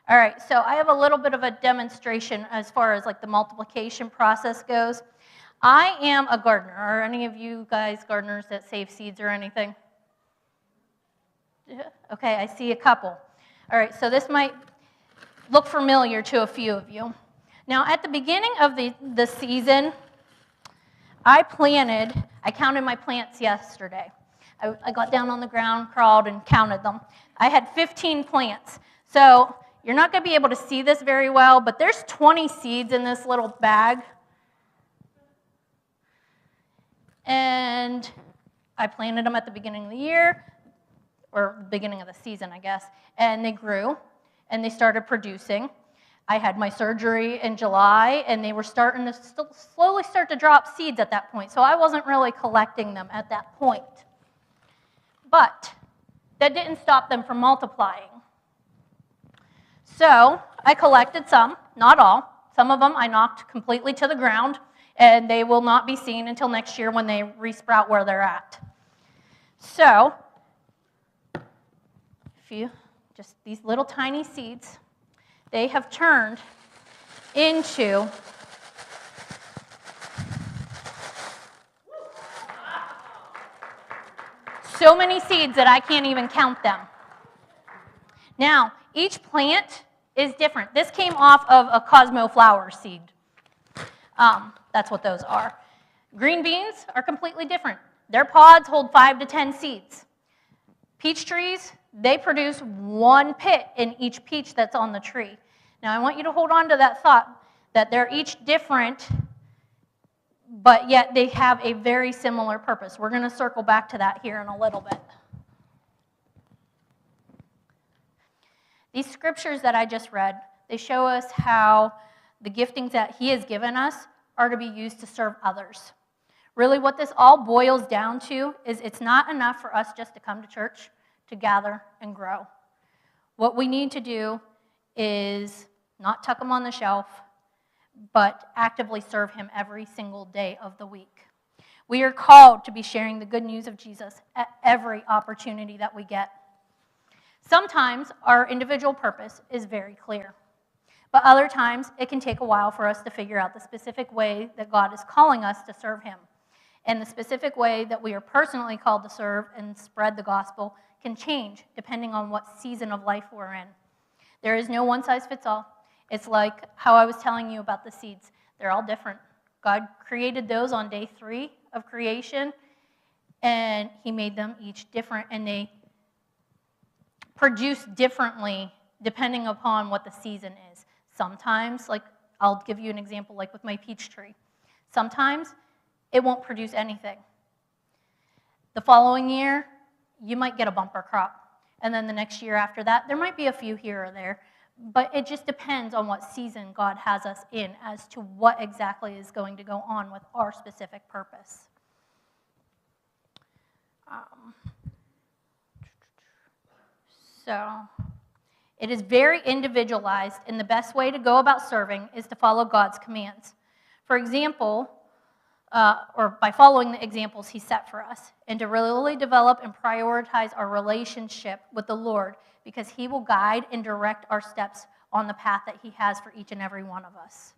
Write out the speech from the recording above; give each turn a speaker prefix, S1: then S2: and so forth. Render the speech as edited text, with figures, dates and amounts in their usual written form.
S1: All right, so I have a little bit of a demonstration as far as like the multiplication process goes. I am a gardener. Are any of you guys gardeners that save seeds or anything? Okay, I see a couple. All right, so this might look familiar to a few of you. Now, at the beginning of the season, I counted my plants yesterday. I got down on the ground, crawled, and counted them. I had 15 plants. So you're not going to be able to see this very well, but there's 20 seeds in this little bag. And I planted them at the beginning of the year, or beginning of the season, I guess, and they grew, and they started producing. I had my surgery in July, and they were starting to slowly start to drop seeds at that point, so I wasn't really collecting them at that point. But that didn't stop them from multiplying. So I collected some, not all. Some of them I knocked completely to the ground, and they will not be seen until next year when they resprout where they're at. So, just these little tiny seeds, they have turned into so many seeds that I can't even count them. Now, each plant is different. This came off of a Cosmo flower seed. That's what those are. Green beans are completely different. Their pods hold 5 to 10 seeds. Peach trees, they produce one pit in each peach that's on the tree. Now, I want you to hold on to that thought that they're each different, but yet they have a very similar purpose. We're going to circle back to that here in a little bit. These scriptures that I just read, they show us how the giftings that He has given us are to be used to serve others. Really, what this all boils down to is it's not enough for us just to come to church, to gather and grow. What we need to do is not tuck Him on the shelf, but actively serve Him every single day of the week. We are called to be sharing the good news of Jesus at every opportunity that we get. Sometimes our individual purpose is very clear, but other times it can take a while for us to figure out the specific way that God is calling us to serve Him. And the specific way that we are personally called to serve and spread the gospel can change depending on what season of life we're in. There is no one-size-fits-all. It's like how I was telling you about the seeds. They're all different. God created those on day 3 of creation, and He made them each different, and they produce differently depending upon what the season is. Sometimes, like I'll give you an example, like with my peach tree. Sometimes it won't produce anything. The following year, you might get a bumper crop. And then the next year after that, there might be a few here or there. But it just depends on what season God has us in as to what exactly is going to go on with our specific purpose. So it is very individualized, and the best way to go about serving is to follow God's commands. For example, or by following the examples He set for us, and to really develop and prioritize our relationship with the Lord, because He will guide and direct our steps on the path that He has for each and every one of us.